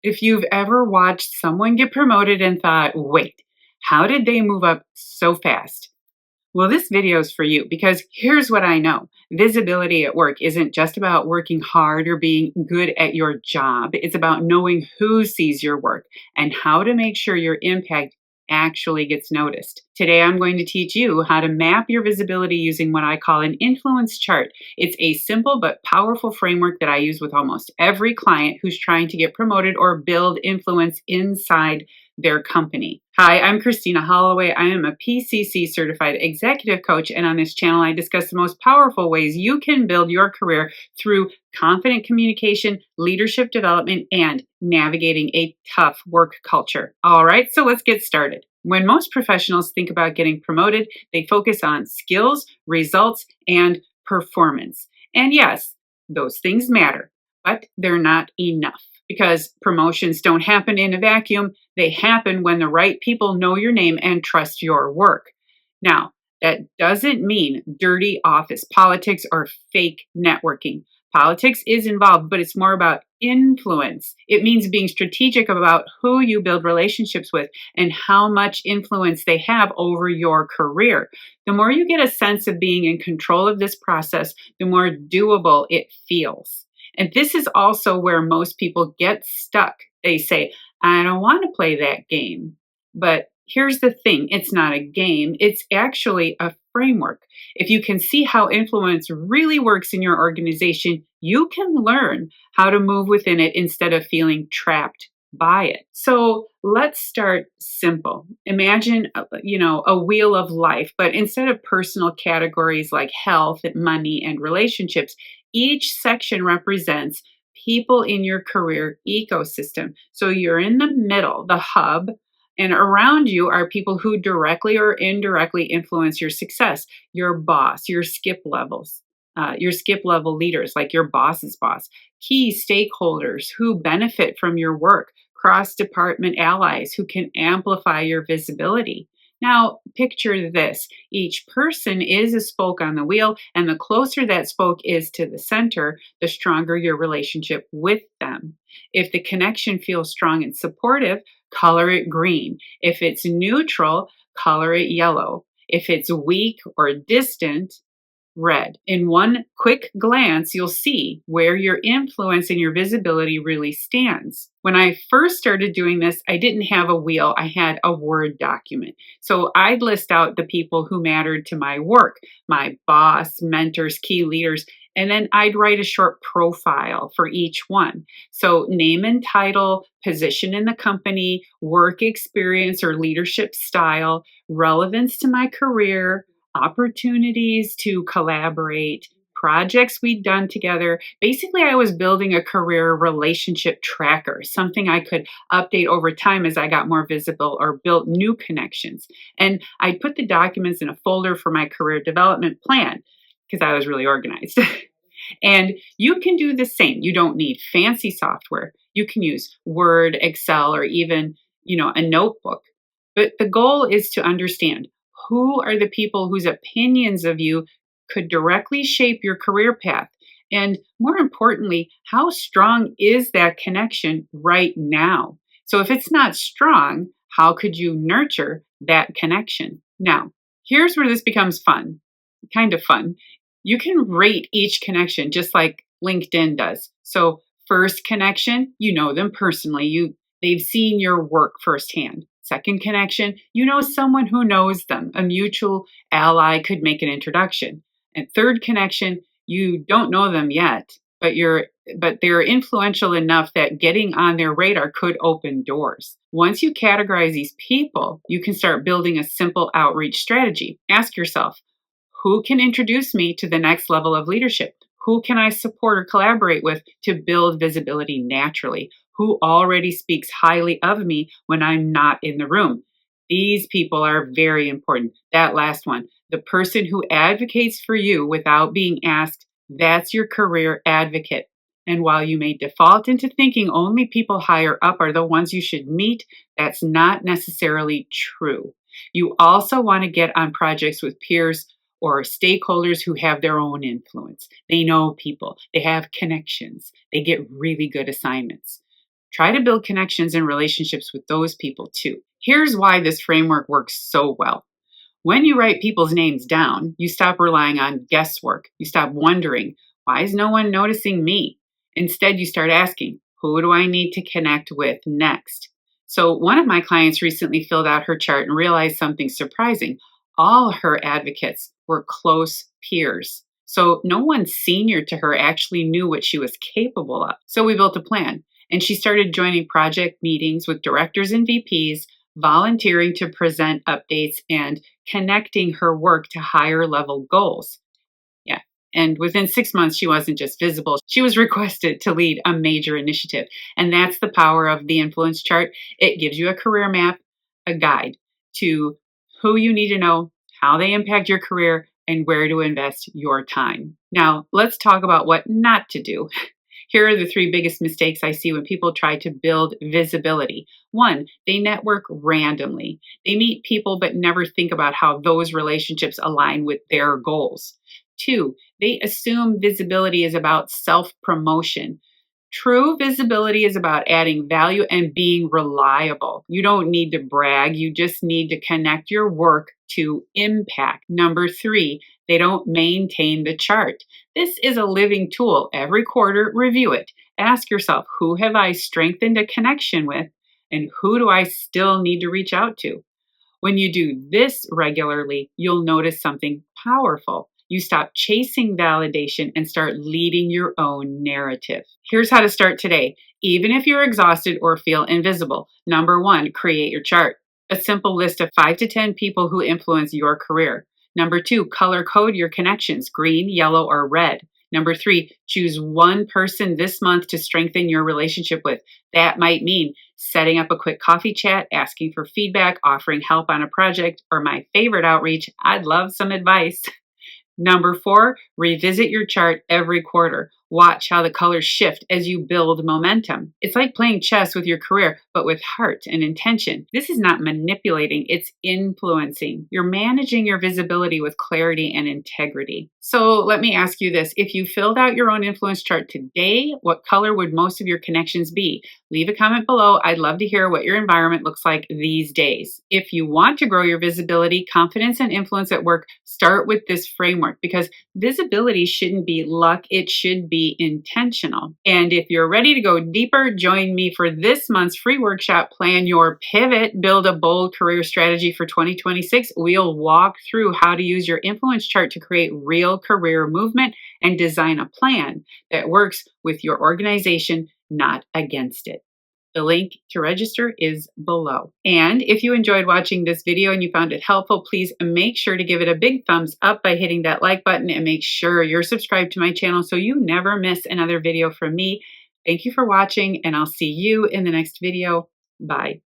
If you've ever watched someone get promoted and thought, wait, how did they move up so fast? Well, this video is for you because here's what I know. Visibility at work isn't just about working hard or being good at your job. It's about knowing who sees your work and how to make sure your impact actually gets noticed. Today, I'm going to teach you how to map your visibility using what I call an influence chart. It's a simple but powerful framework that I use with almost every client who's trying to get promoted or build influence inside their company. Hi, I'm Christina Holloway. I am a PCC certified executive coach, and on this channel, I discuss the most powerful ways you can build your career through confident communication, leadership development, and navigating a tough work culture. All right, so let's get started. When most professionals think about getting promoted, they focus on skills, results, and performance. And yes, those things matter, but they're not enough because promotions don't happen in a vacuum. They happen when the right people know your name and trust your work. Now, that doesn't mean dirty office politics or fake networking. Politics is involved, but it's more about influence. It means being strategic about who you build relationships with and how much influence they have over your career. The more you get a sense of being in control of this process, the more doable it feels. And this is also where most people get stuck. They say, I don't want to play that game. But here's the thing, it's not a game, it's actually a framework. If you can see how influence really works in your organization, you can learn how to move within it instead of feeling trapped by it. So let's start simple. Imagine, a wheel of life, but instead of personal categories like health, money, and relationships, each section represents people in your career ecosystem. So you're in the middle, the hub, and around you are people who directly or indirectly influence your success. Your boss, your skip level leaders, like your boss's boss, key stakeholders who benefit from your work, cross department allies who can amplify your visibility. Now, picture this. Each person is a spoke on the wheel, and the closer that spoke is to the center, the stronger your relationship with them. If the connection feels strong and supportive, color it green. If it's neutral, color it yellow. If it's weak or distant, red. In one quick glance, you'll see where your influence and your visibility really stands. When I first started doing this, I didn't have a wheel, I had a Word document. So I'd list out the people who mattered to my work, my boss, mentors, key leaders, and then I'd write a short profile for each one. So name and title, position in the company, work experience or leadership style, relevance to my career, opportunities to collaborate, projects we'd done together. Basically, I was building a career relationship tracker, something I could update over time as I got more visible or built new connections. And I put the documents in a folder for my career development plan because I was really organized. And you can do the same. You don't need fancy software. You can use Word, Excel, or even, a notebook. But the goal is to understand who are the people whose opinions of you could directly shape your career path. And more importantly, how strong is that connection right now? So if it's not strong, how could you nurture that connection? Now, here's where this becomes fun, kind of fun. You can rate each connection just like LinkedIn does. So first connection, you know them personally. They've seen your work firsthand. Second connection, you know someone who knows them. A mutual ally could make an introduction. And third connection, you don't know them yet, but they're influential enough that getting on their radar could open doors. Once you categorize these people, you can start building a simple outreach strategy. Ask yourself, who can introduce me to the next level of leadership? Who can I support or collaborate with to build visibility naturally? Who already speaks highly of me when I'm not in the room? These people are very important. That last one, the person who advocates for you without being asked, that's your career advocate. And while you may default into thinking only people higher up are the ones you should meet, that's not necessarily true. You also want to get on projects with peers or stakeholders who have their own influence. They know people, they have connections, they get really good assignments. Try to build connections and relationships with those people too. Here's why this framework works so well. When you write people's names down, you stop relying on guesswork. You stop wondering, why is no one noticing me? Instead, you start asking, who do I need to connect with next? So, one of my clients recently filled out her chart and realized something surprising. All her advocates were close peers. So, no one senior to her actually knew what she was capable of. So, we built a plan, and she started joining project meetings with directors and VPs, volunteering to present updates, and connecting her work to higher level goals. Yeah. And within 6 months, she wasn't just visible, she was requested to lead a major initiative. And that's the power of the influence chart. It gives you a career map, a guide to who you need to know, how they impact your career, and where to invest your time. Now, let's talk about what not to do. Here are the three biggest mistakes I see when people try to build visibility. One, they network randomly. They meet people but never think about how those relationships align with their goals. Two, they assume visibility is about self promotion. True visibility is about adding value and being reliable. You don't need to brag, you just need to connect your work to impact. Number three, they don't maintain the chart. This is a living tool. Every quarter, review it. Ask yourself, who have I strengthened a connection with, and who do I still need to reach out to? When you do this regularly, you'll notice something powerful. You stop chasing validation and start leading your own narrative. Here's how to start today, even if you're exhausted or feel invisible. Number one, create your chart. A simple list of 5 to 10 people who influence your career. Number two, color code your connections, green, yellow, or red. Number three, choose one person this month to strengthen your relationship with. That might mean setting up a quick coffee chat, asking for feedback, offering help on a project, or my favorite outreach, I'd love some advice. Number four, revisit your chart every quarter. Watch how the colors shift as you build momentum. It's like playing chess with your career, but with heart and intention. This is not manipulating, it's influencing. You're managing your visibility with clarity and integrity. So let me ask you this. If you filled out your own influence chart today, what color would most of your connections be? Leave a comment below. I'd love to hear what your environment looks like these days. If you want to grow your visibility, confidence, and influence at work, start with this framework because visibility shouldn't be luck, it should be intentional. And if you're ready to go deeper, join me for this month's free workshop, Plan Your Pivot, Build a Bold Career Strategy for 2026. We'll walk through how to use your influence chart to create real career movement and design a plan that works with your organization, not against it. The link to register is below. And if you enjoyed watching this video and you found it helpful, please make sure to give it a big thumbs up by hitting that like button and make sure you're subscribed to my channel so you never miss another video from me. Thank you for watching, and I'll see you in the next video. Bye.